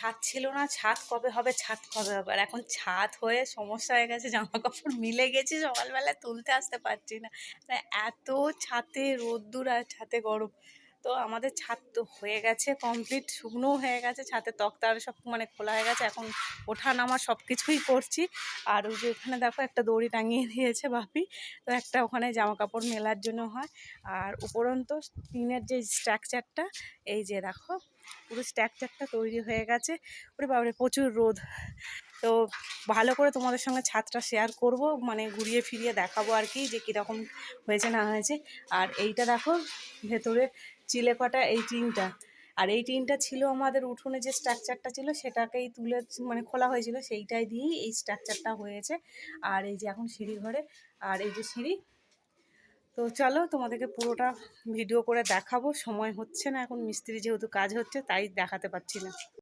ছাদ ছিল না, ছাদ কবে হবে, ছাদ কবে হবে। আর এখন ছাদ হয়ে সমস্যা হয়ে গেছে, জামা কাপড় মিলে গেছে, সকালবেলা তুলতে আসতে পারছি না। এত ছাদে রোদ্দুর আর ছাদে গরম। তো আমাদের ছাদ তো হয়ে গেছে কমপ্লিট, শুকনোও হয়ে গেছে, ছাদের তক্তা আর সব মানে খোলা হয়ে গেছে। এখন ওঠা নামা সব কিছুই করছি। আর ওই যে ওখানে দেখো একটা দড়ি টাঙিয়ে দিয়েছে বাপি, তো একটা ওখানে জামা কাপড় মেলার জন্য হয়। আর উপরন্ত টিনের যে স্ট্রাকচারটা, এই যে দেখো পুরো স্ট্রাকচারটা তৈরি হয়ে গেছে। ওরে বাবারে প্রচুর রোদ। তো ভালো করে তোমাদের সঙ্গে ছাদটা শেয়ার করব, মানে ঘুরিয়ে ফিরিয়ে দেখাবো আর কি, যে কীরকম হয়েছে না হয়েছে। আর এইটা দেখো ভেতরে চিলেকোঠা, এই টিনটা। আর এই টিনটা ছিল আমাদের উঠোনে যে স্ট্রাকচারটা ছিল সেটাকেই তুলে মানে খোলা হয়েছিল, সেইটাই দিয়েই এই স্ট্রাকচারটা হয়েছে। আর এই যে এখন সিঁড়ি ঘরে, আর এই যে সিঁড়ি। তো চলো তোমাদেরকে পুরোটা ভিডিও করে দেখাবো, সময় হচ্ছে না এখন, মিস্ত্রি যেহেতু কাজ হচ্ছে তাই দেখাতে পারছি না।